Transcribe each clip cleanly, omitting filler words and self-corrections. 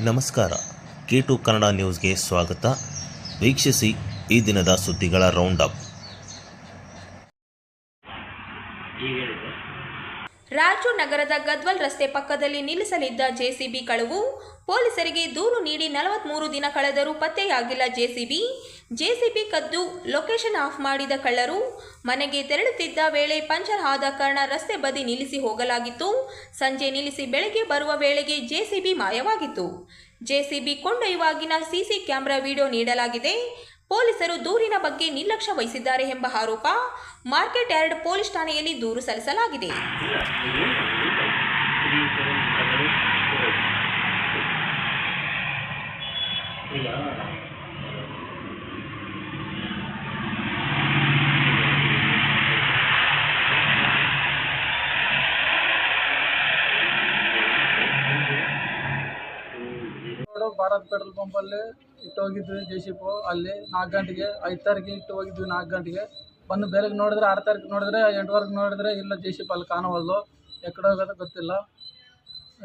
ನಮಸ್ಕಾರ. K2 ಕನ್ನಡ ನ್ಯೂಸ್ಗೆ ಸ್ವಾಗತ. ವೀಕ್ಷಿಸಿ ಈ ದಿನದ ಸುದ್ದಿಗಳ ರೌಂಡ್ ಅಪ್. ರಾಜು ನಗರದ ಗದ್ವಾಲ್ ರಸ್ತೆ ಪಕ್ಕದಲ್ಲಿ ನಿಲ್ಲಿಸಲಿದ್ದ ಜೆಸಿಬಿ ಕಳವು. ಪೊಲೀಸರಿಗೆ ದೂರು ನೀಡಿ 43 ದಿನ ಕಳೆದರೂ ಪತ್ತೆಯಾಗಿಲ್ಲ ಜೆಸಿಬಿ ಕದ್ದು ಲೊಕೇಶನ್ ಆಫ್ ಮಾಡಿದ ಕಳ್ಳರು. ಮನೆಗೆ ತೆರಳುತ್ತಿದ್ದ ವೇಳೆ ಪಂಚರ್ ಆದ ಕಾರಣ ರಸ್ತೆ ಬದಿ ನಿಲ್ಲಿಸಿ ಹೋಗಲಾಗಿತ್ತು. ಸಂಜೆ ನಿಲ್ಲಿಸಿ ಬೆಳಗ್ಗೆ ಬರುವ ವೇಳೆಗೆ ಜೆಸಿಬಿ ಮಾಯವಾಗಿತ್ತು. ಜೆಸಿಬಿ ಕೊಂಡೊಯ್ಯುವಾಗಿನ ಸಿಸಿ ಕ್ಯಾಮೆರಾ ವಿಡಿಯೋ ನೀಡಲಾಗಿದೆ. ಪೊಲೀಸರು ದೂರಿನ ಬಗ್ಗೆ ನಿರ್ಲಕ್ಷ್ಯ ವಹಿಸಿದ್ದಾರೆ ಎಂಬ ಆರೋಪ. ಮಾರ್ಕೆಟ್ ಯಾರ್ಡ್ ಪೊಲೀಸ್ ಠಾಣೆಯಲ್ಲಿ ದೂರು ಸಲ್ಲಿಸಲಾಗಿದೆ. ಭಾರತ್ ಪೆಟ್ರೋಲ್ ಪಂಪಲ್ಲಿ ಇಟ್ಟು ಹೋಗಿದ್ವಿ ಜೆಸಿಬಿ. ಅಲ್ಲಿ 4 ಗಂಟೆಗೆ 5 ತಾರೀಕಿಗೆ ಇಟ್ಟು ಹೋಗಿದ್ವಿ. 4 ಗಂಟೆಗೆ ಬಂದು ಬೆಳಗ್ಗೆ ನೋಡಿದ್ರೆ 6 ತಾರೀಕು ನೋಡಿದ್ರೆ 8 ನೋಡಿದ್ರೆ ಇಲ್ಲ ಜೆಸಿಬಿ ಅಲ್ಲಿ ಕಾಣವಲ್ಲು. ಎಕಡೆ ಹೋಗೋದು ಗೊತ್ತಿಲ್ಲ.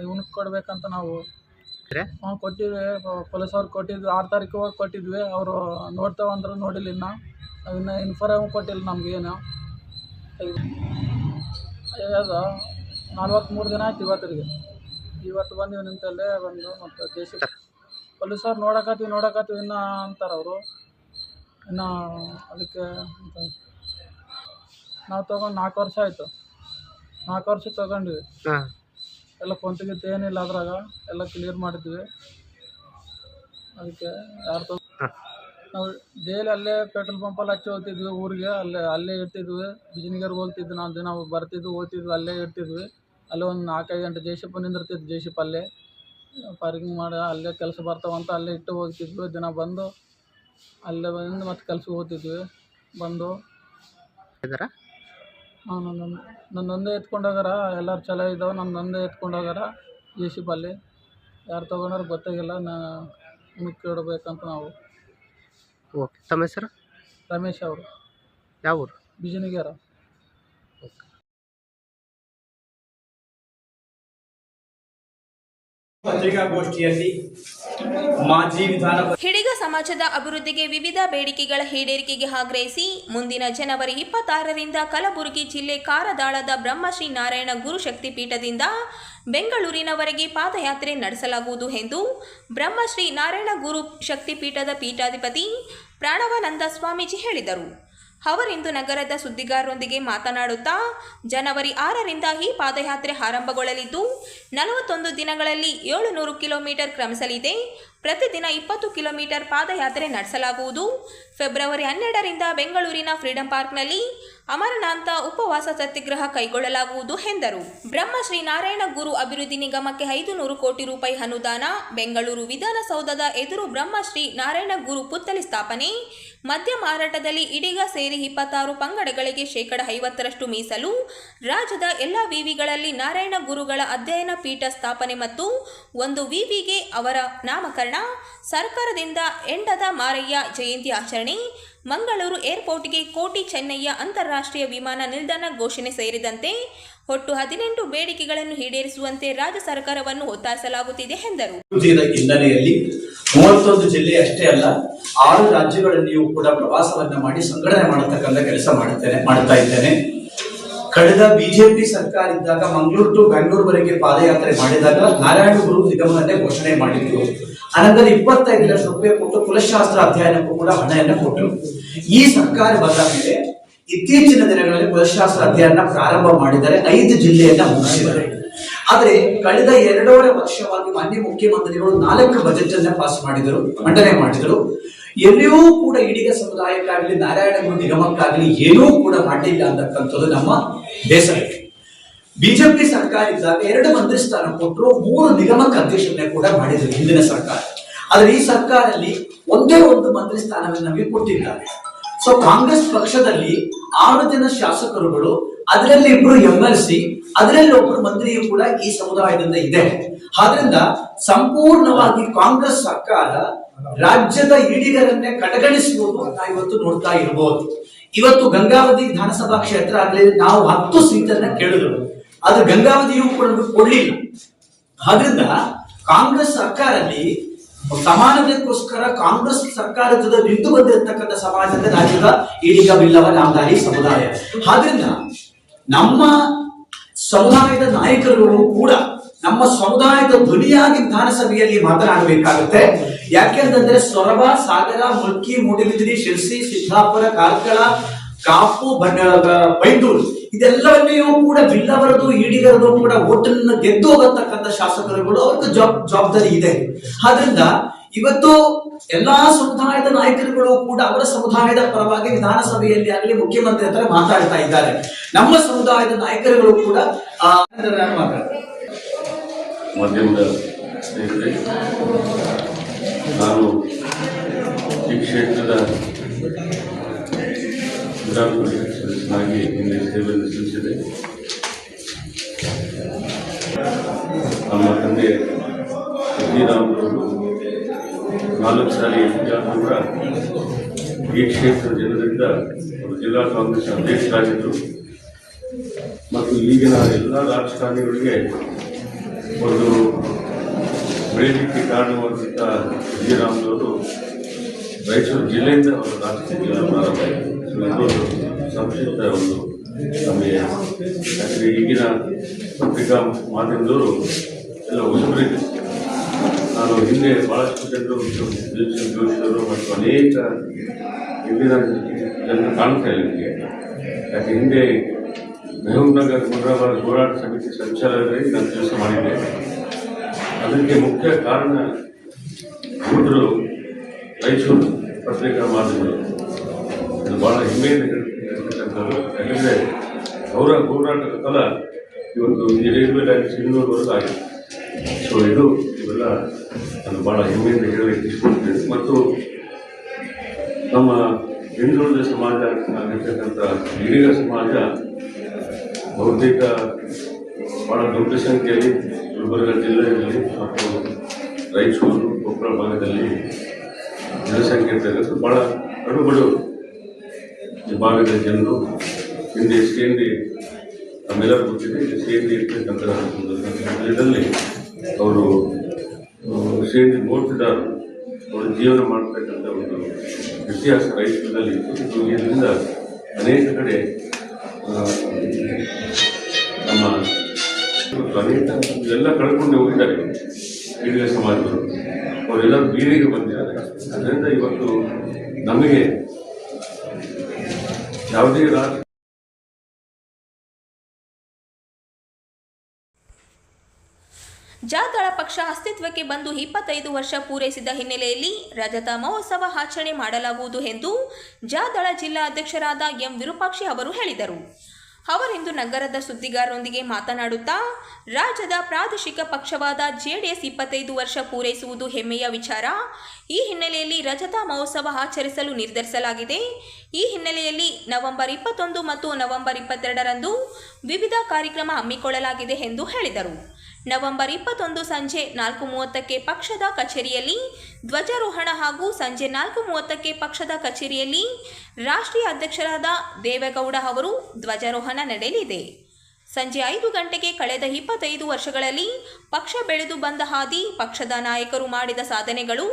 ಇವನಿಗೆ ಕೊಡ್ಬೇಕಂತ ನಾವು ಕೊಟ್ಟಿದ್ವಿ. ಪೊಲೀಸ್ ಅವ್ರಿಗೆ ಕೊಟ್ಟಿದ್ವಿ. 6 ತಾರೀಕು ಹೋಗಿ ಕೊಟ್ಟಿದ್ವಿ. ಅವರು ನೋಡ್ತಾವಂದ್ರೆ ನೋಡಿಲ್ಲ. ಇನ್ನು ಇನ್ಫಾರ್ಮ್ ಕೊಟ್ಟಿಲ್ಲ ನಮಗೇನು. ಅದು 43 ದಿನ ಆಯ್ತು ಇವತ್ತು ಬಂದೀವಿ ನಿಂತಲ್ಲೇ ಬಂದು. ಮತ್ತು ಜೆಸಿಬಿ ಪೊಲೀಸವ್ರು ನೋಡಕತ್ತೀವಿ ಇನ್ನೂ ಅಂತಾರೆ ಅವರು. ಇನ್ನು ಅದಕ್ಕೆ ನಾವು ತೊಗೊಂಡು 4 ವರ್ಷ ಆಯಿತು. 4 ವರ್ಷ ತೊಗೊಂಡ್ವಿ. ಎಲ್ಲ ಕೊಂತಿಗಿತ್ತು ಏನಿಲ್ಲ, ಅದ್ರಾಗ ಎಲ್ಲ ಕ್ಲಿಯರ್ ಮಾಡಿದ್ವಿ. ಅದಕ್ಕೆ ಯಾರು ನಾವು ಡೈಲಿ ಅಲ್ಲೇ ಪೆಟ್ರೋಲ್ ಪಂಪಲ್ಲಿ ಹಚ್ಚಿ ಹೋಗ್ತಿದ್ವಿ ಊರಿಗೆ. ಅಲ್ಲೇ ಇರ್ತಿದ್ವಿ. ಬಿಜಿನಿಗರ್ಗೆ ಹೋಗ್ತಿದ್ವಿ. ನಾವು ದಿನ ಬರ್ತಿದ್ವಿ ಹೋಗ್ತಿದ್ವಿ, ಅಲ್ಲೇ ಇರ್ತಿದ್ವಿ. ಅಲ್ಲೇ ಒಂದು 4-5 ಗಂಟೆ ಜೆಸಿಬಿ ನಿಂದಿರ್ತಿದ್ವಿ. ಜೆಸಿಬಿ ಅಲ್ಲೇ ಪಾರ್ಕಿಂಗ್ ಮಾಡಿ ಅಲ್ಲೇ ಕೆಲಸ ಬರ್ತಾವಂತ ಅಲ್ಲೇ ಇಟ್ಟು ಹೋಗ್ತಿದ್ವಿ. ದಿನ ಬಂದು ಅಲ್ಲೇ ಬಂದು ಮತ್ತೆ ಕೆಲ್ಸಕ್ಕೆ ಹೋಗ್ತಿದ್ವಿ. ಬಂದು ನನ್ನೊಂದೇ ಎತ್ಕೊಂಡೋಗಾರ. ಎಲ್ಲರೂ ಚಲೋ ಇದ್ದಾವೆ. ನನ್ನೊಂದೇ ಎತ್ಕೊಂಡೋಗಾರ ಜೆಸಿಬಿ ಅಲ್ಲಿ. ಯಾರು ತೊಗೊಂಡ್ರೆ ಗೊತ್ತಾಗಿಲ್ಲ. ನಿಮಗೆ ಕೇಳಬೇಕಂತ ನಾವು. ಓಕೆ, ತಮ್ಮ ಹೆಸರು? ರಮೇಶ್ ಅವರು. ಯಾವ ಊರು? ಬಿಜಿನಿಗರ. ಪತ್ರಿಕಾಗೋಷ್ಠಿಯಲ್ಲಿ ಮಾಜಿ ಹಿಡಿಗ ಸಮಾಜದ ಅಭಿವೃದ್ಧಿಗೆ ವಿವಿಧ ಬೇಡಿಕೆಗಳ ಈಡೇರಿಕೆಗೆ ಆಗ್ರಹಿಸಿ ಮುಂದಿನ ಜನವರಿ 26ರಿಂದ ಕಲಬುರಗಿ ಜಿಲ್ಲೆ ಕಾರದಾಳದ ಬ್ರಹ್ಮಶ್ರೀ ನಾರಾಯಣ ಗುರು ಶಕ್ತಿಪೀಠದಿಂದ ಬೆಂಗಳೂರಿನವರೆಗೆ ಪಾದಯಾತ್ರೆ ನಡೆಸಲಾಗುವುದು ಎಂದು ಬ್ರಹ್ಮಶ್ರೀ ನಾರಾಯಣ ಗುರು ಶಕ್ತಿಪೀಠದ ಪೀಠಾಧಿಪತಿ ಪ್ರಾಣವಾನಂದ ಸ್ವಾಮೀಜಿ ಹೇಳಿದರು. ಅವರಿಂದು ನಗರದ ಸುದ್ದಿಗಾರರೊಂದಿಗೆ ಮಾತನಾಡುತ್ತಾ, ಜನವರಿ 6ರಿಂದ ಈ ಪಾದಯಾತ್ರೆ ಆರಂಭಗೊಳ್ಳಲಿದ್ದು 41 ದಿನಗಳಲ್ಲಿ 700 ಕಿಲೋಮೀಟರ್ ಕ್ರಮಿಸಲಿದೆ. ಪ್ರತಿದಿನ 20 ಕಿಲೋಮೀಟರ್ ಪಾದಯಾತ್ರೆ ನಡೆಸಲಾಗುವುದು. ಫೆಬ್ರವರಿ 12ರಿಂದ ಬೆಂಗಳೂರಿನ ಫ್ರೀಡಂ ಪಾರ್ಕ್ನಲ್ಲಿ ಅಮರನಾಥ ಉಪವಾಸ ಸತ್ಯಾಗ್ರಹ ಕೈಗೊಳ್ಳಲಾಗುವುದು ಎಂದರು. ಬ್ರಹ್ಮಶ್ರೀ ನಾರಾಯಣ ಗುರು ಅಭಿವೃದ್ಧಿ ನಿಗಮಕ್ಕೆ 500 ಕೋಟಿ ರೂಪಾಯಿ ಅನುದಾನ. ಬೆಂಗಳೂರು ವಿಧಾನಸೌಧದ ಎದುರು ಬ್ರಹ್ಮಶ್ರೀ ನಾರಾಯಣ ಗುರು ಪುತ್ಥಳಿ ಸ್ಥಾಪನೆ. ಮದ್ಯ ಮಾರಾಟದಲ್ಲಿ ಇದೀಗ ಸೇರಿ 26 ಪಂಗಡಗಳಿಗೆ ಶೇಕಡ 50ರಷ್ಟು ಮೀಸಲು. ರಾಜ್ಯದ ಎಲ್ಲ ವಿವಿಗಳಲ್ಲಿ ನಾರಾಯಣ ಗುರುಗಳ ಅಧ್ಯಯನ ಪೀಠ ಸ್ಥಾಪನೆ ಮತ್ತು 1 ವಿವಿಗೆ ಅವರ ನಾಮಕರಣ. ಸರ್ಕಾರದಿಂದ ಎಂಡದ ಮಾರಯ್ಯ ಜಯಂತಿ ಆಚರಣೆ. ಮಂಗಳೂರು ಏರ್ಪೋರ್ಟ್ಗೆ ಕೋಟಿ ಚೆನ್ನಯ್ಯ ಅಂತಾರಾಷ್ಟ್ರೀಯ ವಿಮಾನ ನಿಲ್ದಾಣ ಘೋಷಣೆ ಸೇರಿದಂತೆ ಒಟ್ಟು 18 ಬೇಡಿಕೆಗಳನ್ನು ಈಡೇರಿಸುವಂತೆ ರಾಜ್ಯ ಸರ್ಕಾರವನ್ನು ಒತ್ತಾಯಿಸಲಾಗುತ್ತಿದೆ ಎಂದರು. ಹಿನ್ನೆಲೆಯಲ್ಲಿ 31 ಜಿಲ್ಲೆ ಅಷ್ಟೇ ಅಲ್ಲ 6 ರಾಜ್ಯಗಳಲ್ಲಿಯೂ ಕೂಡ ಪ್ರವಾಸವನ್ನ ಮಾಡಿ ಸಂಘಟನೆ ಮಾಡತಕ್ಕಂಥ ಕೆಲಸ ಮಾಡ್ತಾ ಇದ್ದೇನೆ. ಕಳೆದ ಬಿಜೆಪಿ ಸರ್ಕಾರ ಇದ್ದಾಗ ಮಂಗಳೂರು ಟು ಬೆಂಗಳೂರುವರೆಗೆ ಪಾದಯಾತ್ರೆ ಮಾಡಿದಾಗ ನಾರಾಯಣ ಗುರು ನಿಗಮವನ್ನೇ ಘೋಷಣೆ ಮಾಡಿದ್ರು. ಅನಂತರ 25 ಲಕ್ಷ ರೂಪಾಯಿ ಕೊಟ್ಟು ಕುಲಶಾಸ್ತ್ರ ಅಧ್ಯಯನಕ್ಕೂ ಕೂಡ ಹಣವನ್ನು ಕೊಟ್ಟರು. ಈ ಸರ್ಕಾರ ಬಂದ ಮೇಲೆ ಇತ್ತೀಚಿನ ದಿನಗಳಲ್ಲಿ ಕುಲಶಾಸ್ತ್ರ ಅಧ್ಯಯನ ಪ್ರಾರಂಭ ಮಾಡಿದರೆ 5 ಜಿಲ್ಲೆಯನ್ನ ಮುಗಿಸಿದ್ದಾರೆ. ಆದ್ರೆ ಕಳೆದ 2.5 ವರ್ಷವಾಗಿ ಮಾನ್ಯ ಮುಖ್ಯಮಂತ್ರಿಗಳು 4 ಬಜೆಟ್ ಅನ್ನ ಪಾಸ್ ಮಾಡಿದರು, ಮಂಡನೆ ಮಾಡಿದರು. ಎಲ್ಲಿಯೂ ಕೂಡ ಈಡಿಗ ಸಮುದಾಯಕ್ಕಾಗಲಿ ನಾರಾಯಣ ಗುರು ನಿಗಮಕ್ಕಾಗಲಿ ಏನೂ ಕೂಡ ಮಾಡಿಲ್ಲ ಅಂತಕ್ಕಂಥದ್ದು ನಮ್ಮ ಬೇಸರ. ಬಿಜೆಪಿ ಸರ್ಕಾರ ಇದ್ದಾಗ 2 ಮಂತ್ರಿ ಸ್ಥಾನ ಕೊಟ್ಟರು, 3 ನಿಗಮಕ್ಕೆ ಅಧ್ಯಕ್ಷರನ್ನೇ ಕೂಡ ಮಾಡಿದ್ರು ಹಿಂದಿನ ಸರ್ಕಾರ. ಆದ್ರೆ ಈ ಸರ್ಕಾರದಲ್ಲಿ ಒಂದೇ ಒಂದು ಮಂತ್ರಿ ಸ್ಥಾನವನ್ನು ನಮಗೆ ಕೊಟ್ಟಿದ್ದಾರೆ. ಸೊ ಕಾಂಗ್ರೆಸ್ ಪಕ್ಷದಲ್ಲಿ 6 ಜನ ಶಾಸಕರುಗಳು, ಅದರಲ್ಲಿ 2 MLC, ಅದರಲ್ಲಿ 1 ಮಂತ್ರಿಯೂ ಕೂಡ ಈ ಸಮುದಾಯದಿಂದ ಇದೆ. ಆದ್ರಿಂದ ಸಂಪೂರ್ಣವಾಗಿ ಕಾಂಗ್ರೆಸ್ ಸರ್ಕಾರ ರಾಜ್ಯದ ಈಡಿಗರನ್ನೇ ಕಡೆಗಣಿಸುವುದು ನಾವು ಇವತ್ತು ನೋಡ್ತಾ ಇರಬಹುದು. ಇವತ್ತು ಗಂಗಾವತಿ ವಿಧಾನಸಭಾ ಕ್ಷೇತ್ರ ಆಗಲಿ ನಾವು 10 ಸೀಟನ್ನ ಕೇಳಿದ್ರು, ಆದ್ರೆ ಗಂಗಾವತಿಯೂ ಕೂಡ ಕೊಡ್ಲಿಲ್ಲ. ಆದ್ರಿಂದ ಕಾಂಗ್ರೆಸ್ ಸರ್ಕಾರದಲ್ಲಿ ಸಮಾನತೆಗೋಸ್ಕರ ಕಾಂಗ್ರೆಸ್ ಸರ್ಕಾರದ ನಿಂತು ಬಂದಿರತಕ್ಕಂಥ ಸಮಾಜದ ರಾಜ್ಯದ ಈಡಿಗ ಬಿಲ್ಲವ ನಾಮಧಾರಿ ಸಮುದಾಯ. ಆದ್ರಿಂದ ನಮ್ಮ ಸಮುದಾಯದ ನಾಯಕರುಗಳು ಕೂಡ ನಮ್ಮ ಸಮುದಾಯದ ಧ್ವನಿಯಾಗಿ ವಿಧಾನಸಭೆಯಲ್ಲಿ ಮಾತನಾಡಬೇಕಾಗುತ್ತೆ. ಯಾಕೆಂತಂದ್ರೆ ಸೊರಬ, ಸಾಗರ, ಮುಲ್ಕಿ, ಮೂಡಬಿದಿರೆ, ಶಿರ್ಸಿ, ಸಿದ್ದಾಪುರ, ಕಾರ್ಕಳ, ಕಾಪು, ಬೈಂದೂರು ಇದೆಲ್ಲವನ್ನೆಯೂ ಕೂಡ ಬಿಲ್ಲವರದು ಈಡಿಗರದು ಕೂಡ ಓಟನ್ನು ಗೆದ್ದು ಹೋಗತಕ್ಕಂಥ ಶಾಸಕರುಗಳು ಅವ್ರಿಗೆ ಜವಾಬ್ದಾರಿ ಇದೆ. ಆದ್ರಿಂದ ಇವತ್ತು ಎಲ್ಲಾ ಸಮುದಾಯದ ನಾಯಕರುಗಳು ಕೂಡ ಅವರ ಸಮುದಾಯದ ಪರವಾಗಿ ವಿಧಾನಸಭೆಯಲ್ಲಿ ಆಗಲಿ ಮುಖ್ಯಮಂತ್ರಿ ಹತ್ರ ಮಾತಾಡ್ತಾ ಇದ್ದಾರೆ. ನಮ್ಮ ಸಮುದಾಯದ ನಾಯಕರುಗಳು ಕೂಡ ಮಾಧ್ಯಮದ ಸ್ನೇಹಿತರೆ, ನಾನು ಈ ಕ್ಷೇತ್ರದ ವಿಧಾನ ಪರಿಷತ್ ಸದಸ್ಯನಾಗಿ ಹಿಂದೆ ಸೇವೆಯನ್ನು ಸಲ್ಲಿಸಿದೆ. ನಮ್ಮ ತಂದೆ ಶ್ರೀರಾಮರವರು 4 ಸಾರಿ ಕೂಡ ಈ ಕ್ಷೇತ್ರದ ಜನರಿಂದ ಜಿಲ್ಲಾ ಕಾಂಗ್ರೆಸ್ ಅಧ್ಯಕ್ಷರಾಗಿದ್ದರು ಮತ್ತು ಈಗಿನ ಎಲ್ಲ ರಾಜಕಾರಣಿಗಳಿಗೆ ಒಂದು ಬೆಳೀಲಿಕ್ಕೆ ಕಾರಣವಾದಂಥ ಶ್ರೀರಾಮರವರು ರಾಯಚೂರು ಜಿಲ್ಲೆಯಿಂದ ಅವರ ರಾಜಕೀಯ ಪ್ರಾರಂಭ ಆಯಿತು. ಇದೊಂದು ಸಂಕ್ಷಿಪ್ತ ಒಂದು ನಮಗೆ ಯಾಕಂದರೆ ಈಗಿನ ಪತ್ರಿಕಾ ಮಾಧ್ಯಮದವರು ಎಲ್ಲ ಹೊಸಬರಿದೆ. ನಾನು ಹಿಂದೆ ಭಾಳಷ್ಟು ಜನರು ದಿಲೀಪ್ ಜೋಶಿಯವರು ಮತ್ತು ಅನೇಕ ಹಿಂದಿನ ಜನರು ಕಾಣ್ತಾ ಇಲ್ಲ ನಿಮಗೆ. ಯಾಕೆ ಹಿಂದೆ ಮೆಹಬೂಬ್ ನಗರ್ ಮುರಾಬಾದ್ ಹೋರಾಟ ಸಮಿತಿ ಸಂಚಾಲಕರಾಗಿ ನಾನು ಕೆಲಸ ಮಾಡಿದ್ದೆ. ಅದಕ್ಕೆ ಮುಖ್ಯ ಕಾರಣ ಹುಡುಗರು ರಾಯಚೂರು ಪತ್ರಿಕಾ ಮಾಧ್ಯಮಗಳು. ಅದು ಭಾಳ ಹೆಮ್ಮೆಯಿಂದ ಹೇಳ್ತಕ್ಕಂಥದ್ದು. ಯಾಕಂದರೆ ಅವರ ಹೋರಾಟದ ಫಲ ಇವತ್ತು ಈ ರೈಲ್ವೆ ಲೈನ್ ಸಿಂಧೂರವರೆಗೂ ಆಗಿದೆ. ಸೊ ಇವೆಲ್ಲ ನಾನು ಭಾಳ ಹೆಮ್ಮೆಯಿಂದ ಹೇಳಲಿಕ್ಕೆ ಇಷ್ಟಪಡ್ತೇನೆ. ಮತ್ತು ನಮ್ಮ ಹಿಂದುಳಿದ ಸಮಾಜ ಆಗಿರ್ತಕ್ಕಂಥ ಈಡಿಗ ಸಮಾಜ ಬಹುತೇಕ ಭಾಳ ದೊಡ್ಡ ಸಂಖ್ಯೆಯಲ್ಲಿ ಗುಲ್ಬರ್ಗ ಜಿಲ್ಲೆಯಲ್ಲಿ ಮತ್ತು ರಾಯಚೂರು ಕೊಪ್ಪಳ ಭಾಗದಲ್ಲಿ ಜನಸಂಖ್ಯೆ ಇರ್ತಕ್ಕಂಥ ಭಾಳ ಕಡುಬಡು ಈ ಭಾಗದ ಜನರು. ಹಿಂದೆ ಸೇಂದಿ ನಮ್ಮೆಲ್ಲರೂ ಗೊತ್ತಿದೆ, ಸೇಂದಿ ಇರ್ತಕ್ಕಂಥ ಇದರಲ್ಲಿ ಅವರು ಸೇಂದಿ ಮೋರ್ತಿದಾರರು ಅವರು ಜೀವನ ಮಾಡ್ತಕ್ಕಂಥ ಒಂದು ಇತಿಹಾಸ ರಾಯಚೂರಿನಲ್ಲಿ ಇತ್ತು. ಇದರಿಂದ ಅನೇಕ ಕಡೆ ನಮ್ಮ ಅನೇಕ ಎಲ್ಲ ಕಳ್ಕೊಂಡು ಹೋಗಿದ್ದಾರೆ ಈಡಿಗ ಸಮಾಜಗಳು. ಅವರೆಲ್ಲರೂ ಬೀದಿಗೆ ಬಂದಿದ್ದಾರೆ. ಅದರಿಂದ ಇವತ್ತು ನಮಗೆ ಯಾವುದೇ ಜಾದಳ ಪಕ್ಷ ಅಸ್ತಿತ್ವಕ್ಕೆ ಬಂದು 25 ವರ್ಷ ಪೂರೈಸಿದ ಹಿನ್ನೆಲೆಯಲ್ಲಿ ರಜತ ಮಹೋತ್ಸವ ಆಚರಣೆ ಮಾಡಲಾಗುವುದು ಎಂದು ಜಾದಳ ಜಿಲ್ಲಾ ಅಧ್ಯಕ್ಷರಾದ ಎಂ ವಿರೂಪಾಕ್ಷಿ ಅವರು ಹೇಳಿದರು. ಅವರಿಂದು ನಗರದ ಸುದ್ದಿಗಾರರೊಂದಿಗೆ ಮಾತನಾಡುತ್ತಾ ರಾಜ್ಯದ ಪ್ರಾದೇಶಿಕ ಪಕ್ಷವಾದ ಜೆಡಿಎಸ್ 25 ವರ್ಷ ಪೂರೈಸುವುದು ಹೆಮ್ಮೆಯ ವಿಚಾರ. ಈ ಹಿನ್ನೆಲೆಯಲ್ಲಿ ರಜತ ಮಹೋತ್ಸವ ಆಚರಿಸಲು ನಿರ್ಧರಿಸಲಾಗಿದೆ. ಈ ಹಿನ್ನೆಲೆಯಲ್ಲಿ ನವೆಂಬರ್ 21 ಮತ್ತು ನವೆಂಬರ್ 22ರಂದು ವಿವಿಧ ಕಾರ್ಯಕ್ರಮ ಹಮ್ಮಿಕೊಳ್ಳಲಾಗಿದೆ ಎಂದು ಹೇಳಿದರು. ನವೆಂಬರ್ 21 ಸಂಜೆ 4:30ಕ್ಕೆ ಪಕ್ಷದ ಕಚೇರಿಯಲ್ಲಿ ಧ್ವಜಾರೋಹಣ ಹಾಗೂ ಸಂಜೆ 4:30ಕ್ಕೆ ಪಕ್ಷದ ಕಚೇರಿಯಲ್ಲಿ ರಾಷ್ಟ್ರೀಯ ಅಧ್ಯಕ್ಷರಾದ ದೇವೇಗೌಡ ಅವರು ಧ್ವಜಾರೋಹಣ ನಡೆಯಲಿದೆ. ಸಂಜೆ 5 ಗಂಟೆಗೆ ಕಳೆದ 25 ವರ್ಷಗಳಲ್ಲಿ ಪಕ್ಷ ಬೆಳೆದು ಬಂದ ಹಾದಿ, ಪಕ್ಷದ ನಾಯಕರು ಮಾಡಿದ ಸಾಧನೆಗಳು,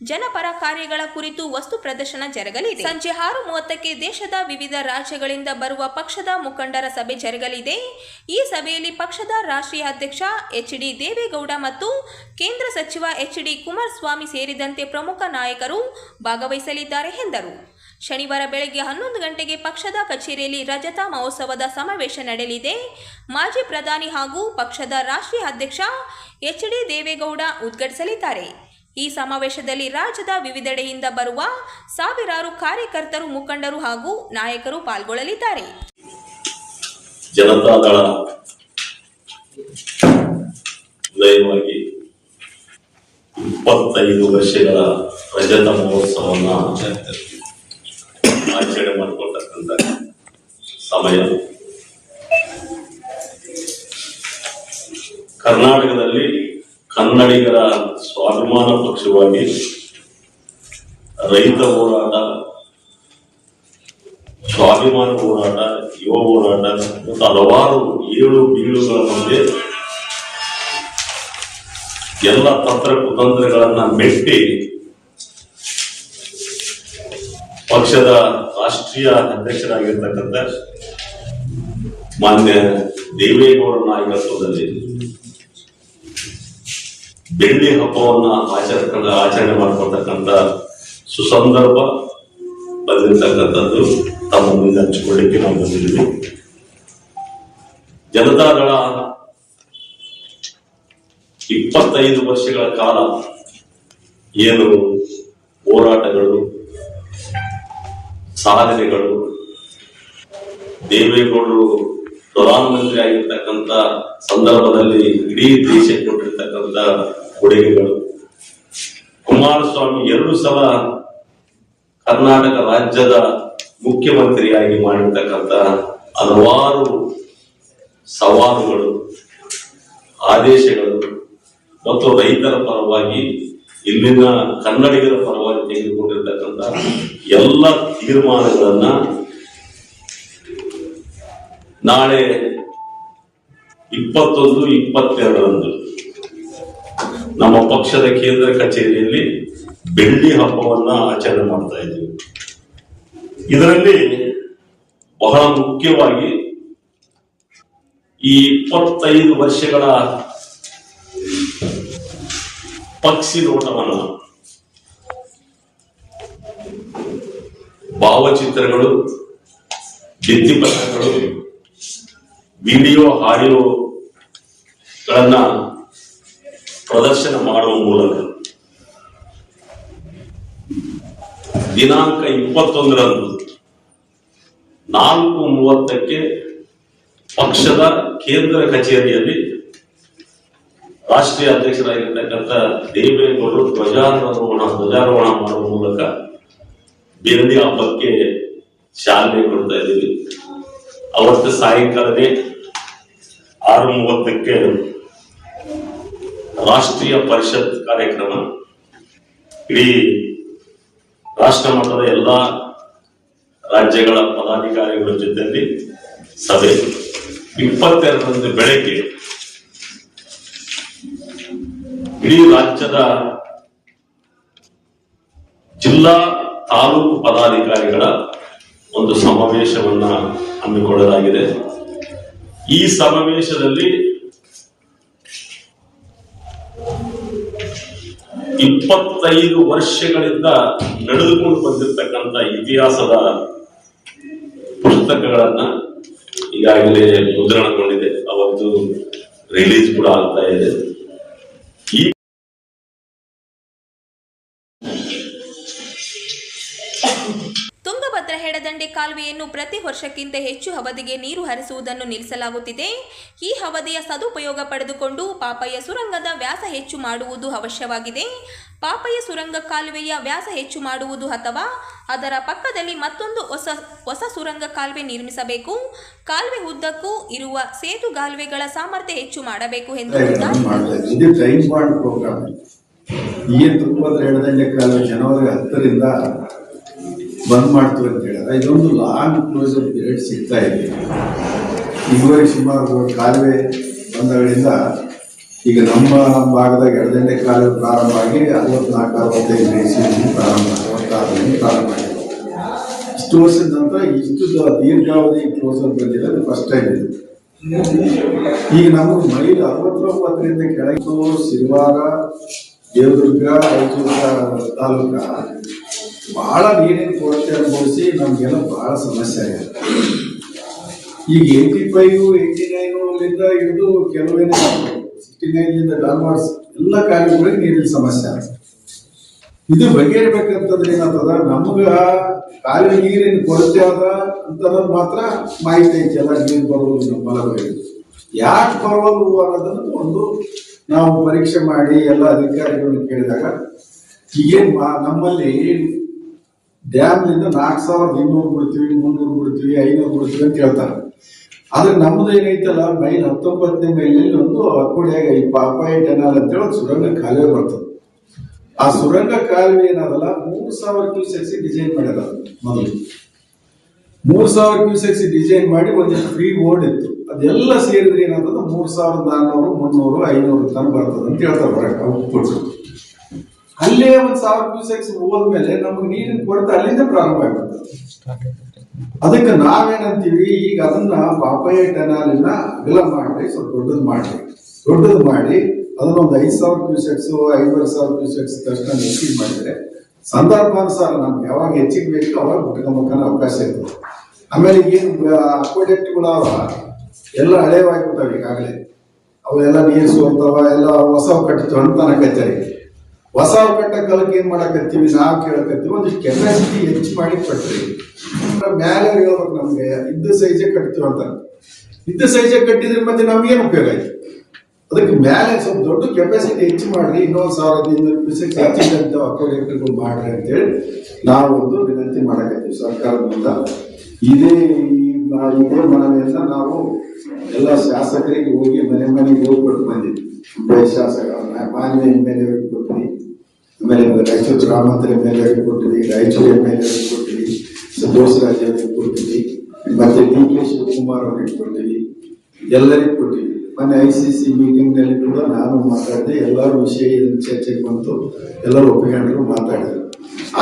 ಜನಪರ ಕಾರ್ಯಗಳ ಕುರಿತು ವಸ್ತು ಪ್ರದರ್ಶನ ಜರುಗಲಿದೆ. ಸಂಜೆ 6:30ಕ್ಕೆ ದೇಶದ ವಿವಿಧ ರಾಜ್ಯಗಳಿಂದ ಬರುವ ಪಕ್ಷದ ಮುಖಂಡರ ಸಭೆ ಜರುಗಲಿದೆ. ಈ ಸಭೆಯಲ್ಲಿ ಪಕ್ಷದ ರಾಷ್ಟ್ರೀಯ ಅಧ್ಯಕ್ಷ ಎಚ್.ಡಿ. ದೇವೇಗೌಡ ಮತ್ತು ಕೇಂದ್ರ ಸಚಿವ ಎಚ್.ಡಿ. ಕುಮಾರಸ್ವಾಮಿ ಸೇರಿದಂತೆ ಪ್ರಮುಖ ನಾಯಕರು ಭಾಗವಹಿಸಲಿದ್ದಾರೆ ಎಂದರು. ಶನಿವಾರ ಬೆಳಗ್ಗೆ 11 ಗಂಟೆಗೆ ಪಕ್ಷದ ಕಚೇರಿಯಲ್ಲಿ ರಜತ ಮಹೋತ್ಸವದ ಸಮಾವೇಶ ನಡೆಯಲಿದೆ. ಮಾಜಿ ಪ್ರಧಾನಿ ಹಾಗೂ ಪಕ್ಷದ ರಾಷ್ಟ್ರೀಯ ಅಧ್ಯಕ್ಷ ಎಚ್.ಡಿ. ದೇವೇಗೌಡ ಉದ್ಘಾಟಿಸಲಿದ್ದಾರೆ. ಈ ಸಮಾವೇಶದಲ್ಲಿ ರಾಜ್ಯದ ವಿವಿಧೆಡೆಯಿಂದ ಬರುವ ಸಾವಿರಾರು ಕಾರ್ಯಕರ್ತರು, ಮುಖಂಡರು ಹಾಗೂ ನಾಯಕರು ಪಾಲ್ಗೊಳ್ಳಲಿದ್ದಾರೆ. ಜನತಾದಳ ಉದಯವಾಗಿ 25 ವರ್ಷಗಳ ರಜತ ಮಹೋತ್ಸವವನ್ನು ಆಚರಣೆ ಮಾಡಿಕೊಳ್ತಕ್ಕಂಥ ಸಮಯ. ಕರ್ನಾಟಕದಲ್ಲಿ ಕನ್ನಡಿಗರ ಸ್ವಾಭಿಮಾನ ಪಕ್ಷವಾಗಿ ರೈತ ಹೋರಾಟ, ಸ್ವಾಭಿಮಾನ ಹೋರಾಟ, ಯುವ ಹೋರಾಟ ಮತ್ತು ಹಲವಾರು ಏಳು ಬೀಳುಗಳ ಮಧ್ಯೆ ಎಲ್ಲ ತಂತ್ರ ಕುತಂತ್ರಗಳನ್ನ ಮೆಟ್ಟಿ ಪಕ್ಷದ ರಾಷ್ಟ್ರೀಯ ಅಧ್ಯಕ್ಷರಾಗಿರ್ತಕ್ಕಂಥ ಮಾನ್ಯ ದೇವೇಗೌಡರ ನಾಯಕತ್ವದಲ್ಲಿ ಬೆಳ್ಳಿ ಹಬ್ಬವನ್ನ ಆಚರಣೆ ಮಾಡ್ಕೊಳ್ತಕ್ಕಂಥ ಸುಸಂದರ್ಭ ಬಂದಿರತಕ್ಕಂಥದ್ದು ತಮ್ಮ ಮುಂದೆ ಹಂಚಿಕೊಳ್ಳಿಕ್ಕೆ ನಾವು ಬಂದಿದ್ದೀವಿ. ಜನತಾದಳ 25 ವರ್ಷಗಳ ಕಾಲ ಏನು ಹೋರಾಟಗಳು, ಸಾಧನೆಗಳು, ದೇವೇಗೌಡರು ಪ್ರಧಾನಮಂತ್ರಿ ಆಗಿರ್ತಕ್ಕಂಥ ಸಂದರ್ಭದಲ್ಲಿ ಇಡೀ ದೇಶಕ್ಕೆ ಕೊಟ್ಟಿರ್ತಕ್ಕಂಥ ಕೊಡುಗೆಗಳು, ಕುಮಾರಸ್ವಾಮಿ 2 ಸಲ ಕರ್ನಾಟಕ ರಾಜ್ಯದ ಮುಖ್ಯಮಂತ್ರಿಯಾಗಿ ಮಾಡಿರ್ತಕ್ಕಂಥ ಹಲವಾರು ಸವಾಲುಗಳು, ಆದೇಶಗಳು ಮತ್ತು ರೈತರ ಪರವಾಗಿ ಇಲ್ಲಿನ ಕನ್ನಡಿಗರ ಪರವಾಗಿ ತೆಗೆದುಕೊಂಡಿರ್ತಕ್ಕಂಥ ಎಲ್ಲ ತೀರ್ಮಾನಗಳನ್ನ ನಾಳೆ 21, 22ರಂದು ನಮ್ಮ ಪಕ್ಷದ ಕೇಂದ್ರ ಕಚೇರಿಯಲ್ಲಿ ಬೆಳ್ಳಿ ಹಬ್ಬವನ್ನ ಆಚರಣೆ ಮಾಡ್ತಾ ಇದ್ದೀವಿ. ಇದರಲ್ಲಿ ಬಹಳ ಮುಖ್ಯವಾಗಿ ಈ 25 ವರ್ಷಗಳ ಪಕ್ಷಿ ನೋಟವನ್ನ, ಭಾವಚಿತ್ರಗಳು, ಭಿತ್ತಿಪತ್ರಗಳು, ವಿಡಿಯೋ, ಆಡಿಯೋಗಳನ್ನ ಪ್ರದರ್ಶನ ಮಾಡುವ ಮೂಲಕ ದಿನಾಂಕ 21ರಂದು 4:30ಕ್ಕೆ ಪಕ್ಷದ ಕೇಂದ್ರ ಕಚೇರಿಯಲ್ಲಿ ರಾಷ್ಟ್ರೀಯ ಅಧ್ಯಕ್ಷರಾಗಿರ್ತಕ್ಕಂಥ ದೇವೇಗೌಡರು ಧ್ವಜಾರೋಹಣ ಮಾಡುವ ಮೂಲಕ ಬೆಳ್ಳಿ ಹಬ್ಬಕ್ಕೆ ಚಾಲನೆ ಕೊಡ್ತಾ ಇದ್ದೀವಿ. ಅವತ್ತು ಸಾಯಂಕಾಲವೇ 6:30ಕ್ಕೆ ರಾಷ್ಟ್ರೀಯ ಪರಿಷತ್ ಕಾರ್ಯಕ್ರಮ, ಇಡೀ ರಾಷ್ಟ್ರ ಮಟ್ಟದ ಎಲ್ಲ ರಾಜ್ಯಗಳ ಪದಾಧಿಕಾರಿಗಳ ಜೊತೆಯಲ್ಲಿ ಸಭೆ. 22ರಂದು ಬೆಳಗ್ಗೆ ಇಡೀ ರಾಜ್ಯದ ಜಿಲ್ಲಾ ತಾಲೂಕು ಪದಾಧಿಕಾರಿಗಳ ಒಂದು ಸಮಾವೇಶವನ್ನ ಹಮ್ಮಿಕೊಳ್ಳಲಾಗಿದೆ. ಈ ಸಮಾವೇಶದಲ್ಲಿ 25 ವರ್ಷಗಳಿಂದ ನಡೆದುಕೊಂಡು ಬಂದಿರತಕ್ಕಂಥ ಇತಿಹಾಸದ ಪುಸ್ತಕಗಳನ್ನ ಈಗಾಗಲೇ ಮುದ್ರಣಗೊಂಡಿದೆ, ಅವತ್ತು ರಿಲೀಸ್ ಕೂಡ ಆಗ್ತಾ ಇದೆ. ಈ ತುಂಗಭದ್ರಾ ಎಡದಂಡೆ ಕಾಲುವೆಯನ್ನು ಪ್ರತಿ ವರ್ಷಕ್ಕಿಂತ ಹೆಚ್ಚು ಅವಧಿಗೆ ನೀರು ಹರಿಸುವುದನ್ನು ನಿಲ್ಲಿಸಲಾಗುತ್ತಿದೆ. ಈ ಅವಧಿಯ ಸದುಪಯೋಗ ಪಡೆದುಕೊಂಡು ಪಾಪಯ್ಯ ಸುರಂಗದ ವ್ಯಾಸ ಹೆಚ್ಚು ಮಾಡುವುದು ಅವಶ್ಯವಾಗಿದೆ. ಪಾಪಯ್ಯ ಸುರಂಗ ಕಾಲುವೆಯ ವ್ಯಾಸ ಹೆಚ್ಚು ಮಾಡುವುದು ಅಥವಾ ಅದರ ಪಕ್ಕದಲ್ಲಿ ಮತ್ತೊಂದು ಹೊಸ ಸುರಂಗ ಕಾಲುವೆ ನಿರ್ಮಿಸಬೇಕು. ಕಾಲುವೆ ಉದ್ದಕ್ಕೂ ಇರುವ ಸೇತುಗಾಲುವೆಗಳ ಸಾಮರ್ಥ್ಯ ಹೆಚ್ಚು ಮಾಡಬೇಕು ಎಂದು ಈ ತುಂಗಭದ್ರಾ ಎಡದಂಡೆ ಕಾಲುವೆ ಜನವರಿ 10ರಿಂದ ಬಂದ್ ಮಾಡ್ತೀವಿ ಅಂತ ಹೇಳಿದ್ರೆ ಇದೊಂದು ಲಾಂಗ್ ಕ್ಲೋಸರ್ ಪೀರಿಯಡ್ ಸಿಗ್ತಾ ಇದೆ. ಇದುವರೆಗೆ ಸುಮಾರು ಕಾಲುವೆ ಬಂದಗಳಿಂದ ಈಗ ನಮ್ಮ ಭಾಗದಾಗ ಎಡದಂಡೆ ಕಾಲುವೆ ಪ್ರಾರಂಭ ಆಗಿ 64-65 ಪ್ರಾರಂಭ ಆಗಿದೆ. ಇಷ್ಟು ವರ್ಷದ ನಂತರ ಇಷ್ಟು ದೀರ್ಘಾವಧಿ ಕ್ಲೋಸರ್ ಬಂದಿದೆ, ಅದು ಫಸ್ಟ್ ಟೈಮ್ ಇದೆ. ಈಗ ನಮಗೆ ಮೈಲಿ 69ರಿಂದ ಕೆಳಗೆ ಸಿರಿವಾರ, ದೇವದುರ್ಗ, ರಾಯಚೂರು ತಾಲೂಕ ಬಹಳ ನೀರಿನ ಕೊರತೆ ಅನುಭವಿಸಿ ನಮಗೆಲ್ಲ ಬಹಳ ಸಮಸ್ಯೆ ಆಗಿದೆ. ಈಗ 85, 89ರಿಂದ ಹಿಡಿದು ಕೆಲವೇನೇ 69ರಿಂದ ಡಾನ್ವರ್ಡ್ಸ್ ಎಲ್ಲ ಕಾಲುವೆಗಳಿಗೆ ನೀರಿನ ಸಮಸ್ಯೆ ಆಗಿದೆ. ಇದು ಬಗೆಹರಿಬೇಕಂತಂದ್ರೆ ಏನಾಗ್ತದ, ನಮ್ಗ ಕಾಲುವೆ ನೀರಿನ ಕೊರತೆ ಆದ ಅಂತನ್ನೋದು ಮಾತ್ರ ಮಾಹಿತಿ ಐತಿ. ಎಲ್ಲ ನೀರು ಬರುವುದು ನಮ್ಮ ಹೊಲಗಳಿಗೆ ಯಾಕೆ ಬರುವುದು ಅನ್ನೋದನ್ನು ಒಂದು ನಾವು ಪರೀಕ್ಷೆ ಮಾಡಿ ಎಲ್ಲ ಅಧಿಕಾರಿಗಳನ್ನು ಕೇಳಿದಾಗ ಈಗೇನ್ ನಮ್ಮಲ್ಲಿ ಡ್ಯಾಮ್ನಿಂದ 4200 ಬಿಡ್ತೀವಿ, 300 ಬಿಡ್ತೀವಿ, 500 ಬಿಡ್ತೀವಿ ಅಂತ ಹೇಳ್ತಾರೆ. ಆದ್ರೆ ನಮ್ದು ಏನೈತಲ್ಲ ಮೈಲ್ 19ನೇ ಮೈಲಲ್ಲಿ ಒಂದು ಅಕ್ಕುಡಿಯಾಗ ಈ ಪಾಪಾಯ ಟೆನಲ್ ಅಂತೇಳಿ ಒಂದು ಸುರಂಗ ಕಾಲುವೆ ಬರ್ತದೆ. ಆ ಸುರಂಗ ಕಾಲುವೆ ಏನದಲ್ಲ 3000 ಕ್ಯೂಸೆಕ್ಸ್ ಡಿಸೈನ್ ಮಾಡ್ಯಾರ ಮೊದಲು. 3000 ಕ್ಯೂಸೆಕ್ಸ್ ಡಿಸೈನ್ ಮಾಡಿ ಒಂದಿಷ್ಟು ಫ್ರೀ ಬೋರ್ಡ್ ಇತ್ತು. ಅದೆಲ್ಲ ಸೇರಿದ್ರೆ ಏನಾಗ್ತದೆ 3400, 300, 500 ಟನ್ ಬರ್ತದೆ ಅಂತ ಹೇಳ್ತಾರೆ ಹೊರಗೆ ಉಟ್ಬಿಟ್ಟು. ಅಲ್ಲೇ 1000 ಕ್ಯೂಸೆಕ್ಸ್ ಹೋದ್ಮೇಲೆ ನಮ್ಗೆ ನೀರಿನ ಕೊರತೆ ಅಲ್ಲಿಂದ ಪ್ರಾರಂಭ ಆಗ್ಬಿಡ್ತದೆ. ಅದಕ್ಕೆ ನಾವೇನಂತೀವಿ, ಈಗ ಅದನ್ನ ಪಾಪಯ್ಯ ಟೆನಾಲಿನ ಅಗಲ ಮಾಡಿ ಸ್ವಲ್ಪ ದೊಡ್ಡದು ಮಾಡಿ ಅದನ್ನೊಂದು 5000 ಕ್ಯೂಸೆಕ್ಸ್ 5500 ಕ್ಯೂಸೆಕ್ಸ್ ತಕ್ಷಣ ಹೆಚ್ಚಿಗೆ ಮಾಡಿದ್ರೆ ಸಂದರ್ಭಾನುಸಾರ ನಮ್ಗೆ ಯಾವಾಗ ಹೆಚ್ಚಿಗೆ ಬೇಕು ಅವಾಗ ಬಿಟ್ಕೊಂಬಕ್ಕನ ಅವಕಾಶ ಇರ್ತದೆ. ಆಮೇಲೆ ಏನು ಅಕ್ವಾಡೆಕ್ಟ್ಗಳು ಎಲ್ಲ ಹಳೆವಾಗ್ಬಿಟ್ಟಾವ ಈಗಾಗಲೇ, ಅವೆಲ್ಲ ನೀರು ಸೋರ್ತಾವ, ಎಲ್ಲ ಹೊಸ ಕಟ್ಟಿತ್ತು ಅಂತ ಅನ್ನಕತ್ತಾರೆ. ಹೊಸ ಕಟ್ಟ ಕಾಲಕ್ಕೆ ಏನ್ ಮಾಡಕತ್ತೀವಿ, ನಾವು ಕೇಳಕತ್ತೀವಿ ಒಂದಿಷ್ಟು ಕೆಪಾಸಿಟಿ ಹೆಚ್ಚು ಮಾಡಿ ಕಟ್ರಿ. ಮ್ಯಾಲೆ ಹೇಳ್ಬೇಕು ನಮ್ಗೆ ಇದ್ದ ಸೈಜೆ ಕಟ್ತೀವಿ ಅಂತ. ಇದ್ದ ಸೈಜೆ ಕಟ್ಟಿದ್ರೆ ಮತ್ತೆ ನಮ್ಗೇನು ಉಪಯೋಗ ಆಯ್ತು? ಅದಕ್ಕೆ ಮೇಲೆ ಸ್ವಲ್ಪ ದೊಡ್ಡ ಕೆಪಾಸಿಟಿ ಹೆಚ್ಚು ಮಾಡ್ರಿ, ಇನ್ನೊಂದು 1500 ಕ್ಯೂಸೆಕ್ಸ್ ಹೆಚ್ಚಿದಂತ ಅಕ್ವಾಡೆಕ್ಟ್ಗಳು ಮಾಡ್ರಿ ಅಂತೇಳಿ ನಾವು ಒಂದು ವಿನಂತಿ ಮಾಡಕತ್ತೀವಿ ಸರ್ಕಾರದಿಂದ. ಇದೇ ಮನವಿಯನ್ನ ನಾವು ಎಲ್ಲ ಶಾಸಕರಿಗೆ ಹೋಗಿ ಮನೆಗೆ ಹೋಗಿ ಕೊಟ್ಟು ಬಂದಿದ್ವಿ. ಶಾಸಕ ಮಾನ್ಯ MLA ಅವರಿಗೆ ಕೊಟ್ಟಿವಿ, ಆಮೇಲೆ ರಾಯಚೂರು ಗ್ರಾಮಾಂತರ MLA ಅವರಿಗೆ ಕೊಟ್ಟಿವಿ, ರಾಯಚೂರು MLA ಅವರಿಗೆ ಕೊಟ್ಟಿವಿ, ಸಂತೋಷ್ ರಾಜ್ ಅವರಿಗೆ ಕೊಟ್ಟಿವಿ, ಮತ್ತೆ DK ಶಿವಕುಮಾರ್ ಅವರಿಗೆ ಕೊಟ್ಟಿವಿ, ಎಲ್ಲರಿಗೂ ಕೊಟ್ಟಿವಿ. ಮೊನ್ನೆ ICC ಮೀಟಿಂಗ್ ನಲ್ಲಿ ಕೂಡ ನಾನು ಮಾತಾಡಿದೆ, ಎಲ್ಲರೂ ವಿಷಯ ಚರ್ಚೆಗೆ ಬಂತು, ಎಲ್ಲರೂ ಒಪ್ಪಿಕೊಂಡ್ರು, ಮಾತಾಡಿದ್ರು.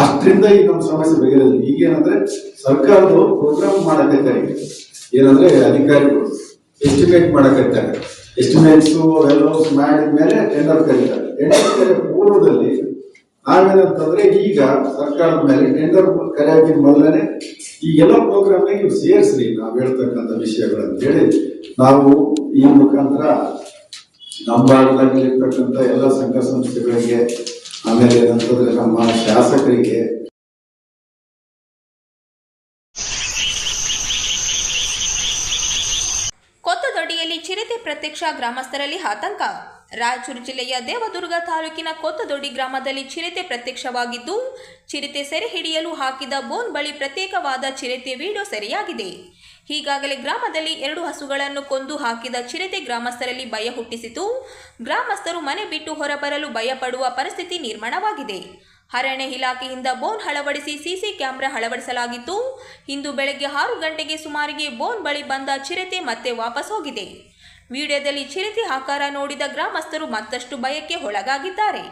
ಅಷ್ಟರಿಂದ ಈ ನಮ್ಮ ಸಮಸ್ಯೆ ಬಗೆಹರಿಲ್ಲ. ಈಗೇನಂದ್ರೆ ಸರ್ಕಾರದವರು ಪ್ರೋಗ್ರಾಮ್ ಮಾಡಕತ್ತಾರೆ, ಏನಂದ್ರೆ ಅಧಿಕಾರಿಗಳು ಎಸ್ಟಿಮೇಟ್ ಮಾಡಕತ್ತಾರೆ. ಎಸ್ಟಿಮೇಟ್ಸ್ ಎಲ್ಲ ಮಾಡಿದ್ಮೇಲೆ ಟೆಂಡರ್ ಕರೀತಾರೆ. ಟೆಂಡರ್ ಕರೆಯ ಪೂರ್ವದಲ್ಲಿ ನಾವೇನಂತಂದ್ರೆ ಈಗ ಸರ್ಕಾರದ ಮೇಲೆ ಟೆಂಡರ್ ಕರೆಯೋಕ್ಕಿಂತ ಮೊದಲನೇ ಈ ಎಲ್ಲ ಪ್ರೋಗ್ರಾಮ್ನಾಗ ಇವು ಸೇರಿಸ್ರಿ ನಾವು ಹೇಳ್ತಕ್ಕಂಥ ವಿಷಯಗಳಂತೇಳಿ ನಾವು ಈ ಮುಖಾಂತರ ನಮ್ಮ ಭಾಗದಲ್ಲಿ ಇರ್ತಕ್ಕಂಥ ಎಲ್ಲ ಸಂಘ ಸಂಸ್ಥೆಗಳಿಗೆ, ಆಮೇಲೆ ಏನಂತಂದ್ರೆ ನಮ್ಮ ಶಾಸಕರಿಗೆ ಕೊತ್ತದೊಡ್ಡಿಯಲ್ಲಿ ಚಿರತೆ ಪ್ರತ್ಯಕ್ಷ, ಗ್ರಾಮಸ್ಥರಲ್ಲಿ ಆತಂಕ. ರಾಯಚೂರು ಜಿಲ್ಲೆಯ ದೇವದುರ್ಗ ತಾಲೂಕಿನ ಕೊತ್ತದೊಡ್ಡಿ ಗ್ರಾಮದಲ್ಲಿ ಚಿರತೆ ಪ್ರತ್ಯಕ್ಷವಾಗಿದ್ದು, ಚಿರತೆ ಸೆರೆ ಹಿಡಿಯಲು ಹಾಕಿದ ಬೋನ್ ಬಳಿ ಪ್ರತ್ಯೇಕವಾದ ಚಿರತೆ ವಿಡಿಯೋ ಸೆರೆಯಾಗಿದೆ. ಈಗಾಗಲೇ ಗ್ರಾಮದಲ್ಲಿ 2 ಹಸುಗಳನ್ನು ಕೊಂದು ಹಾಕಿದ ಚಿರತೆ ಗ್ರಾಮಸ್ಥರಲ್ಲಿ ಭಯ ಹುಟ್ಟಿಸಿತು. ಗ್ರಾಮಸ್ಥರು ಮನೆ ಬಿಟ್ಟು ಹೊರಬರಲು ಭಯಪಡುವ ಪರಿಸ್ಥಿತಿ ನಿರ್ಮಾಣವಾಗಿದೆ. ಅರಣ್ಯ ಇಲಾಖೆಯಿಂದ ಬೋನ್ ಅಳವಡಿಸಿ ಸಿಸಿ ಕ್ಯಾಮೆರಾ ಅಳವಡಿಸಲಾಗಿತ್ತು. ಇಂದು ಬೆಳಗ್ಗೆ 6 ಗಂಟೆಗೆ ಸುಮಾರಿಗೆ ಬೋನ್ ಬಳಿ ಬಂದ ಚಿರತೆ ಮತ್ತೆ ವಾಪಸ್ ಹೋಗಿದೆ. ವಿಡಿಯೋದಲ್ಲಿ ಚಿರತೆ ಆಕಾರ ನೋಡಿದ ಗ್ರಾಮಸ್ಥರು ಮತ್ತಷ್ಟು ಭಯಕ್ಕೆ ಒಳಗಾಗಿದ್ದಾರೆ.